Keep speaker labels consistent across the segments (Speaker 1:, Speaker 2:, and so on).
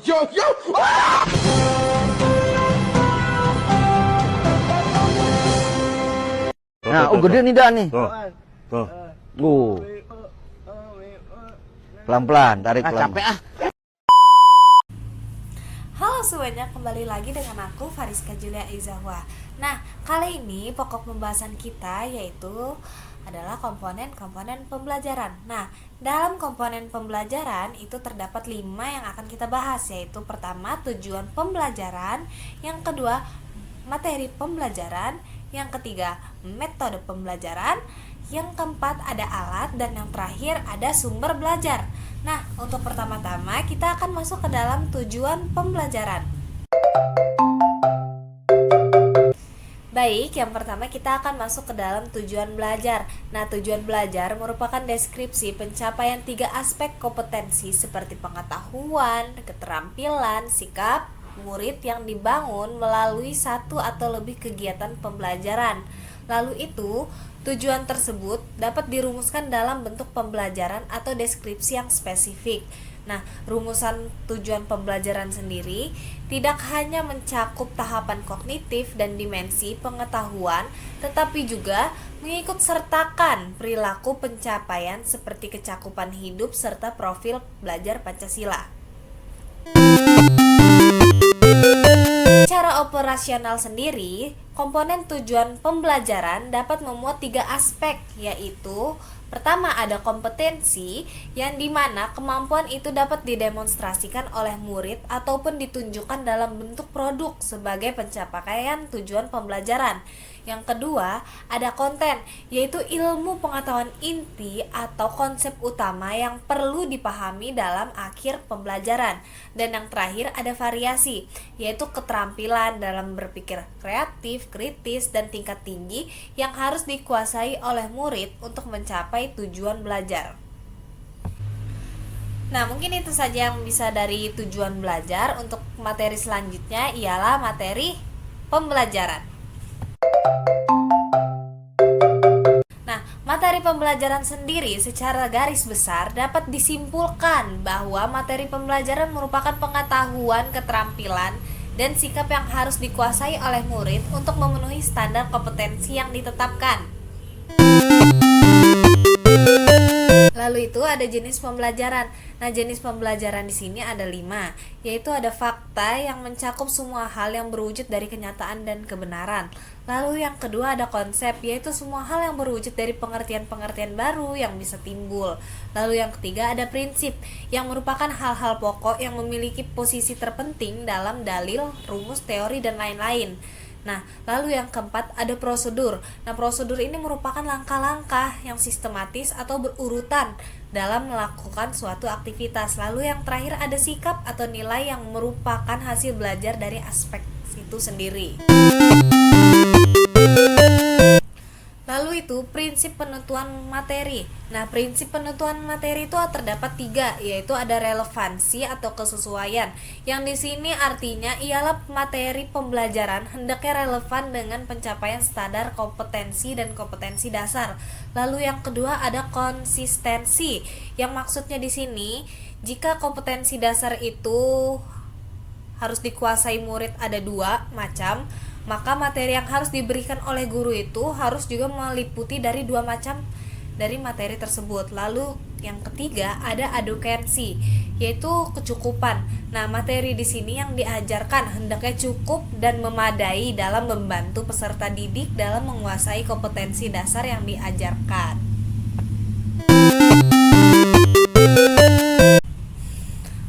Speaker 1: Yo, yo!
Speaker 2: Nah, gede nih dah nih.
Speaker 3: Tuh.
Speaker 2: Pelan-pelan, tarik pelan.
Speaker 3: Capek ah.
Speaker 4: Halo semuanya, kembali lagi dengan aku Fariska Julia Izahwa. Nah, kali ini pokok pembahasan kita yaitu adalah komponen-komponen pembelajaran. Nah, dalam komponen pembelajaran itu terdapat 5 yang akan kita bahas, yaitu pertama tujuan pembelajaran, yang kedua materi pembelajaran, yang ketiga metode pembelajaran, yang keempat ada alat, dan yang terakhir ada sumber belajar. Nah, untuk pertama-tama kita akan masuk ke dalam tujuan pembelajaran. Baik, yang pertama kita akan masuk ke dalam tujuan belajar. Nah, tujuan belajar merupakan deskripsi pencapaian 3 aspek kompetensi seperti pengetahuan, keterampilan, sikap murid yang dibangun melalui satu atau lebih kegiatan pembelajaran. Lalu itu, tujuan tersebut dapat dirumuskan dalam bentuk pembelajaran atau deskripsi yang spesifik. Nah, rumusan tujuan pembelajaran sendiri tidak hanya mencakup tahapan kognitif dan dimensi pengetahuan, tetapi juga mengikut sertakan perilaku pencapaian seperti kecakupan hidup serta profil belajar Pancasila. Secara operasional sendiri, komponen tujuan pembelajaran dapat memuat 3 aspek, yaitu pertama ada kompetensi, yang dimana kemampuan itu dapat didemonstrasikan oleh murid ataupun ditunjukkan dalam bentuk produk sebagai pencapaian tujuan pembelajaran. Yang kedua ada konten, yaitu ilmu pengetahuan inti atau konsep utama yang perlu dipahami dalam akhir pembelajaran. Dan yang terakhir ada variasi, yaitu keterampilan dalam berpikir kreatif, kritis, dan tingkat tinggi yang harus dikuasai oleh murid untuk mencapai tujuan belajar. Nah, mungkin itu saja yang bisa dari tujuan belajar. Untuk materi selanjutnya ialah materi pembelajaran. Nah, materi pembelajaran sendiri secara garis besar dapat disimpulkan bahwa materi pembelajaran merupakan pengetahuan, keterampilan, dan sikap yang harus dikuasai oleh murid untuk memenuhi standar kompetensi yang ditetapkan. Lalu itu ada jenis pembelajaran. Nah, jenis pembelajaran di sini ada 5, yaitu ada fakta yang mencakup semua hal yang berwujud dari kenyataan dan kebenaran. Lalu yang kedua ada konsep, yaitu semua hal yang berwujud dari pengertian-pengertian baru yang bisa timbul. Lalu yang ketiga ada prinsip, yang merupakan hal-hal pokok yang memiliki posisi terpenting dalam dalil, rumus, teori, dan lain-lain. Nah, lalu yang keempat ada prosedur. Nah, prosedur ini merupakan langkah-langkah yang sistematis atau berurutan dalam melakukan suatu aktivitas. Lalu yang terakhir ada sikap atau nilai yang merupakan hasil belajar dari aspek itu sendiri. Lalu itu prinsip penentuan materi. Nah, prinsip penentuan materi itu terdapat 3, yaitu ada relevansi atau kesesuaian. Yang di sini artinya ialah materi pembelajaran hendaknya relevan dengan pencapaian standar kompetensi dan kompetensi dasar. Lalu yang kedua ada konsistensi. Yang maksudnya di sini jika kompetensi dasar itu harus dikuasai murid ada 2 macam, maka materi yang harus diberikan oleh guru itu harus juga meliputi dari 2 macam dari materi tersebut. Lalu yang ketiga ada adukensi, yaitu kecukupan. Nah, materi di sini yang diajarkan hendaknya cukup dan memadai dalam membantu peserta didik dalam menguasai kompetensi dasar yang diajarkan.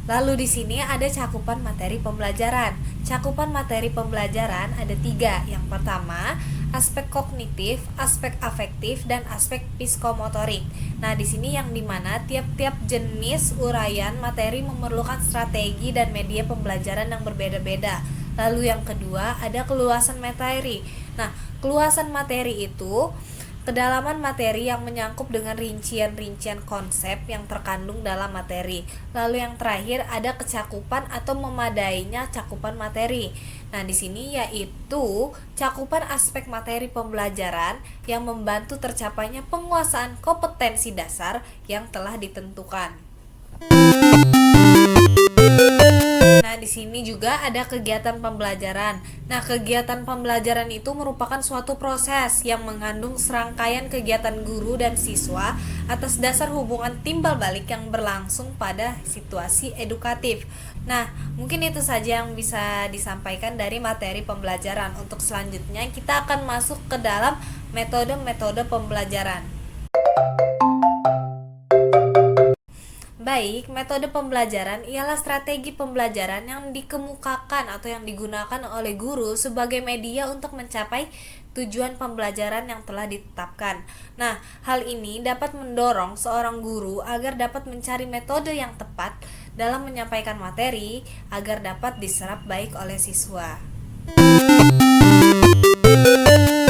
Speaker 4: Lalu di sini ada cakupan materi pembelajaran. Cakupan materi pembelajaran ada 3. Yang pertama, aspek kognitif, aspek afektif, dan aspek psikomotorik. Nah, di sini yang dimana tiap-tiap jenis uraian materi memerlukan strategi dan media pembelajaran yang berbeda-beda. Lalu yang kedua ada keluasan materi. Nah, keluasan materi itu kedalaman materi yang menyangkup dengan rincian-rincian konsep yang terkandung dalam materi. Lalu yang terakhir ada kecakupan atau memadainya cakupan materi. Nah, di sini yaitu cakupan aspek materi pembelajaran yang membantu tercapainya penguasaan kompetensi dasar yang telah ditentukan. Nah, di sini juga ada kegiatan pembelajaran. Nah, kegiatan pembelajaran itu merupakan suatu proses yang mengandung serangkaian kegiatan guru dan siswa atas dasar hubungan timbal balik yang berlangsung pada situasi edukatif. Nah, mungkin itu saja yang bisa disampaikan dari materi pembelajaran. Untuk selanjutnya kita akan masuk ke dalam metode-metode pembelajaran. Baik, metode pembelajaran ialah strategi pembelajaran yang dikemukakan atau yang digunakan oleh guru sebagai media untuk mencapai tujuan pembelajaran yang telah ditetapkan. Nah, hal ini dapat mendorong seorang guru agar dapat mencari metode yang tepat dalam menyampaikan materi agar dapat diserap baik oleh siswa.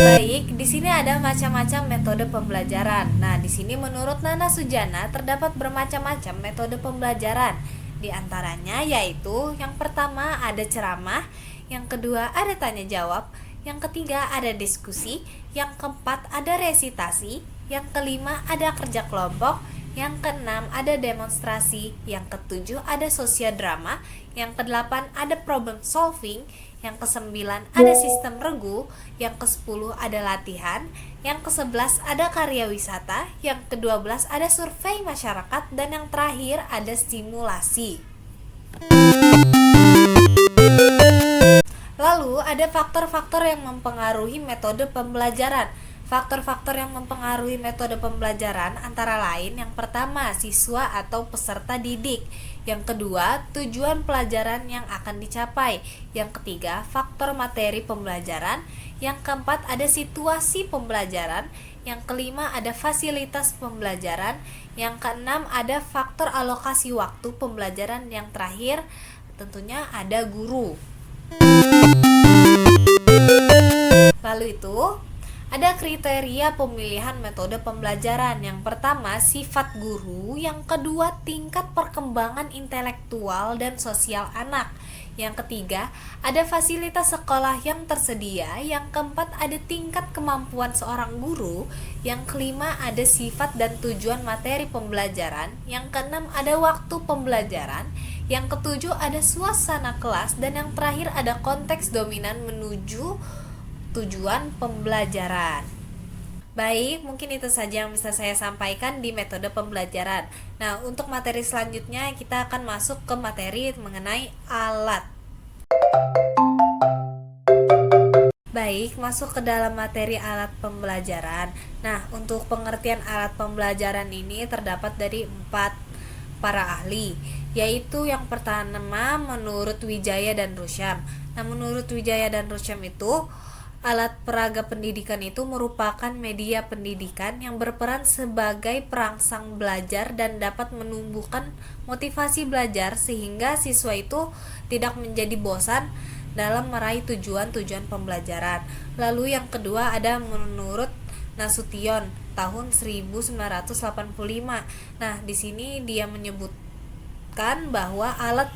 Speaker 4: Baik, di sini ada macam-macam metode pembelajaran. Nah, di sini menurut Nana Sujana terdapat bermacam-macam metode pembelajaran. Di antaranya yaitu yang pertama ada ceramah, yang kedua ada tanya jawab, yang ketiga ada diskusi, yang keempat ada resitasi, yang kelima ada kerja kelompok, yang keenam ada demonstrasi, yang ketujuh ada sosiodrama, yang kedelapan ada problem solving, yang kesembilan ada sistem regu, yang kesepuluh ada latihan, yang kesebelas ada karya wisata, yang kedua belas ada survei masyarakat, dan yang terakhir ada stimulasi. Lalu ada faktor-faktor yang mempengaruhi metode pembelajaran. Faktor-faktor yang mempengaruhi metode pembelajaran antara lain yang pertama, siswa atau peserta didik. Yang kedua, tujuan pelajaran yang akan dicapai. Yang ketiga, faktor materi pembelajaran. Yang keempat, ada situasi pembelajaran. Yang kelima, ada fasilitas pembelajaran. Yang keenam, ada faktor alokasi waktu pembelajaran. Yang terakhir, tentunya ada guru. Lalu itu ada kriteria pemilihan metode pembelajaran. Yang pertama, sifat guru. Yang kedua, tingkat perkembangan intelektual dan sosial anak. Yang ketiga, ada fasilitas sekolah yang tersedia. Yang keempat, ada tingkat kemampuan seorang guru. Yang kelima, ada sifat dan tujuan materi pembelajaran. Yang keenam, ada waktu pembelajaran. Yang ketujuh, ada suasana kelas. Dan yang terakhir, ada konteks dominan menuju tujuan pembelajaran. Baik, mungkin itu saja yang bisa saya sampaikan di metode pembelajaran. Nah, untuk materi selanjutnya kita akan masuk ke materi mengenai alat. Baik, masuk ke dalam materi alat pembelajaran. Nah, untuk pengertian alat pembelajaran ini terdapat dari 4 para ahli, yaitu yang pertama menurut Wijaya dan Rusyam. Nah, menurut Wijaya dan Rusyam itu alat peraga pendidikan itu merupakan media pendidikan yang berperan sebagai perangsang belajar dan dapat menumbuhkan motivasi belajar sehingga siswa itu tidak menjadi bosan dalam meraih tujuan-tujuan pembelajaran. Lalu yang kedua ada menurut Nasution tahun 1985. Nah, di sini dia menyebutkan bahwa alat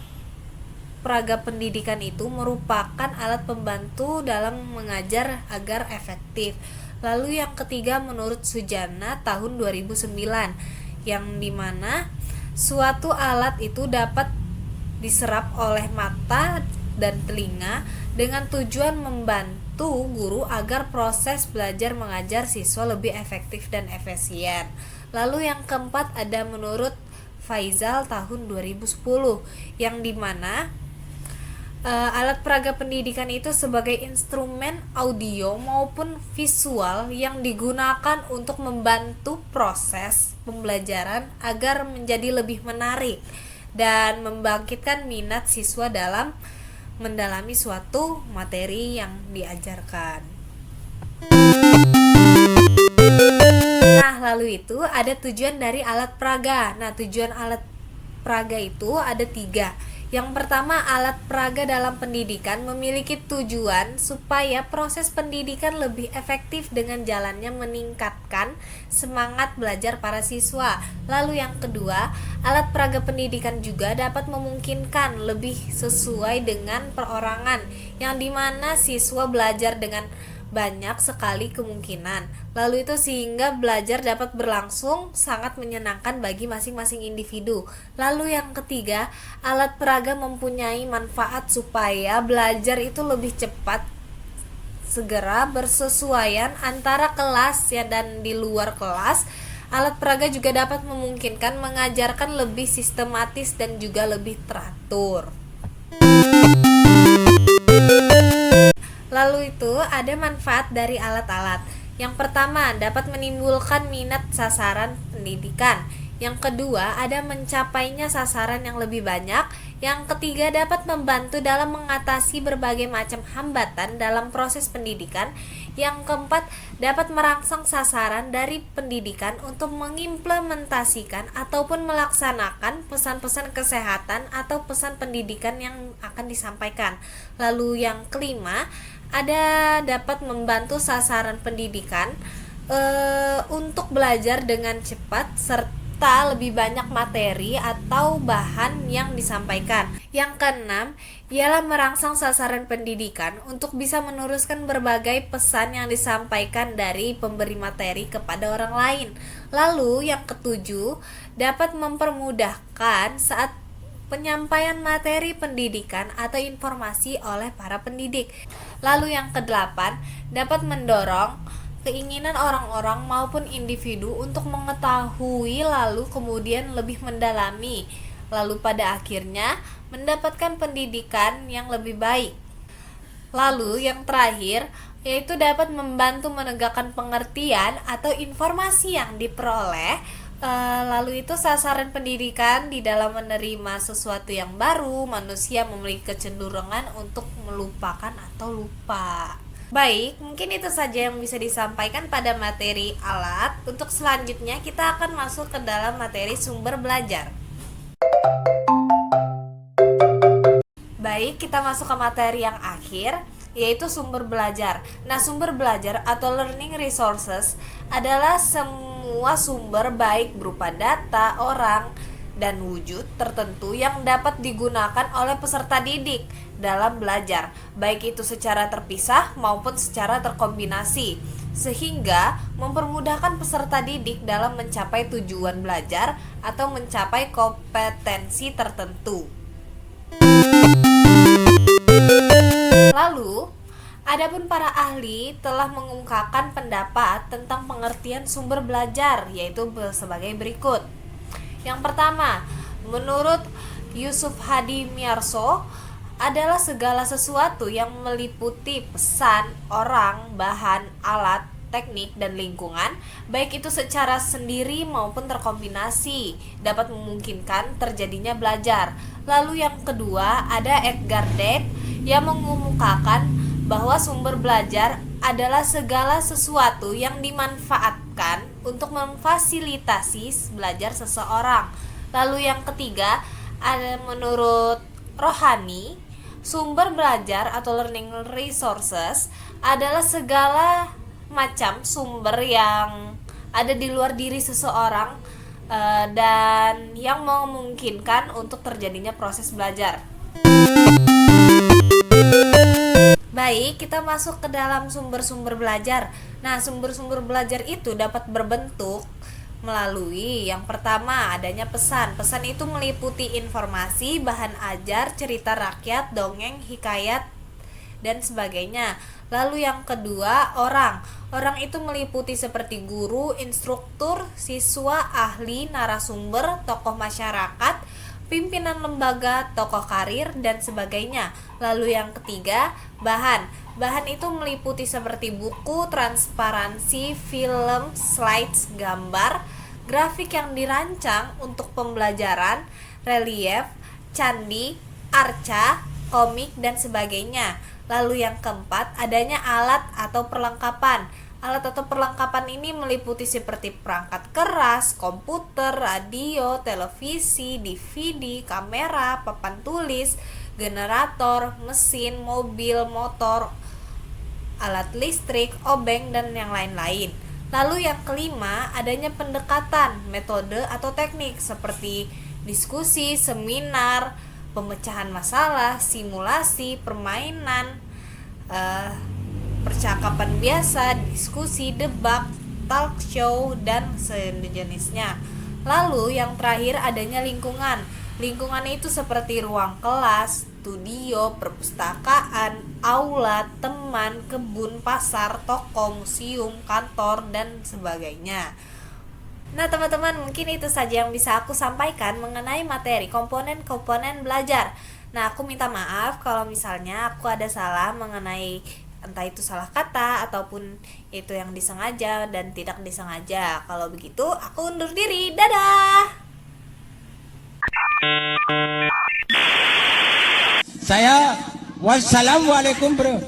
Speaker 4: peraga pendidikan itu merupakan alat pembantu dalam mengajar agar efektif. Lalu yang ketiga menurut Sujana tahun 2009, yang dimana suatu alat itu dapat diserap oleh mata dan telinga dengan tujuan membantu guru agar proses belajar mengajar siswa lebih efektif dan efisien. Lalu yang keempat ada menurut Faizal tahun 2010, yang dimana alat peraga pendidikan itu sebagai instrumen audio maupun visual yang digunakan untuk membantu proses pembelajaran agar menjadi lebih menarik dan membangkitkan minat siswa dalam mendalami suatu materi yang diajarkan. Nah, lalu itu ada tujuan dari alat peraga. Nah, tujuan alat peraga itu ada 3. Yang pertama, alat peraga dalam pendidikan memiliki tujuan supaya proses pendidikan lebih efektif dengan jalannya meningkatkan semangat belajar para siswa. Lalu yang kedua, alat peraga pendidikan juga dapat memungkinkan lebih sesuai dengan perorangan, yang dimana siswa belajar dengan banyak sekali kemungkinan. Lalu itu sehingga belajar dapat berlangsung sangat menyenangkan bagi masing-masing individu. Lalu yang ketiga, alat peraga mempunyai manfaat supaya belajar itu lebih cepat, segera bersesuaian antara kelas ya dan di luar kelas. Alat peraga juga dapat memungkinkan mengajarkan lebih sistematis dan juga lebih teratur. Lalu itu ada manfaat dari alat-alat. Yang pertama, dapat menimbulkan minat sasaran pendidikan. Yang kedua, ada mencapainya sasaran yang lebih banyak. Yang ketiga, dapat membantu dalam mengatasi berbagai macam hambatan dalam proses pendidikan. Yang keempat, dapat merangsang sasaran dari pendidikan untuk mengimplementasikan ataupun melaksanakan pesan-pesan kesehatan atau pesan pendidikan yang akan disampaikan. Lalu yang kelima, ada dapat membantu sasaran pendidikan untuk belajar dengan cepat serta lebih banyak materi atau bahan yang disampaikan. Yang keenam, ialah merangsang sasaran pendidikan untuk bisa meneruskan berbagai pesan yang disampaikan dari pemberi materi kepada orang lain. Lalu yang ketujuh, dapat mempermudahkan saat penyampaian materi pendidikan atau informasi oleh para pendidik. Lalu yang kedelapan, dapat mendorong keinginan orang-orang maupun individu untuk mengetahui lalu kemudian lebih mendalami, lalu pada akhirnya mendapatkan pendidikan yang lebih baik. Lalu yang terakhir, yaitu dapat membantu menegakkan pengertian atau informasi yang diperoleh. Lalu itu sasaran pendidikan di dalam menerima sesuatu yang baru, manusia memiliki kecenderungan untuk melupakan atau lupa. Baik, mungkin itu saja yang bisa disampaikan pada materi alat. Untuk selanjutnya kita akan masuk ke dalam materi sumber belajar. Baik, kita masuk ke materi yang akhir, yaitu sumber belajar. Nah, sumber belajar atau learning resources adalah semua sumber baik berupa data, orang, dan wujud tertentu yang dapat digunakan oleh peserta didik dalam belajar, baik itu secara terpisah maupun secara terkombinasi, sehingga mempermudahkan peserta didik dalam mencapai tujuan belajar atau mencapai kompetensi tertentu. Lalu, adapun para ahli telah mengungkapkan pendapat tentang pengertian sumber belajar, yaitu sebagai berikut. Yang pertama, menurut Yusuf Hadi Miarso, adalah segala sesuatu yang meliputi pesan, orang, bahan, alat, teknik, dan lingkungan, baik itu secara sendiri maupun terkombinasi, dapat memungkinkan terjadinya belajar. Lalu yang kedua, ada Edgar Deck yang mengemukakan bahwa sumber belajar adalah segala sesuatu yang dimanfaatkan untuk memfasilitasi belajar seseorang. Lalu yang ketiga, ada menurut Rohani, sumber belajar atau learning resources adalah segala macam sumber yang ada di luar diri seseorang dan yang memungkinkan untuk terjadinya proses belajar. Baik, kita masuk ke dalam sumber-sumber belajar. Nah, sumber-sumber belajar itu dapat berbentuk melalui yang pertama adanya pesan. Pesan itu meliputi informasi, bahan ajar, cerita rakyat, dongeng, hikayat, dan sebagainya. Lalu yang kedua, orang. Orang itu meliputi seperti guru, instruktur, siswa, ahli, narasumber, tokoh masyarakat, pimpinan lembaga, tokoh karir, dan sebagainya. Lalu yang ketiga, bahan. Bahan itu meliputi seperti buku, transparansi, film, slides, gambar, grafik yang dirancang untuk pembelajaran, relief, candi, arca, komik, dan sebagainya. Lalu yang keempat, adanya alat atau perlengkapan. Alat atau perlengkapan ini meliputi seperti perangkat keras, komputer, radio, televisi, DVD, kamera, papan tulis, generator, mesin, mobil, motor, alat listrik, obeng, dan yang lain-lain. Lalu yang kelima, adanya pendekatan, metode atau teknik seperti diskusi, seminar, pemecahan masalah, simulasi, permainan, percakapan biasa, diskusi, debat, talk show, dan sejenisnya. Lalu yang terakhir adanya lingkungan. Lingkungan itu seperti ruang kelas, studio, perpustakaan, aula, teman, kebun, pasar, toko, museum, kantor, dan sebagainya. Nah teman-teman, mungkin itu saja yang bisa aku sampaikan mengenai materi komponen-komponen belajar. Nah aku minta maaf kalau misalnya aku ada salah mengenai entah itu salah kata ataupun itu yang disengaja dan tidak disengaja. Kalau begitu aku undur diri, dadah.
Speaker 1: Saya wassalamualaikum bro.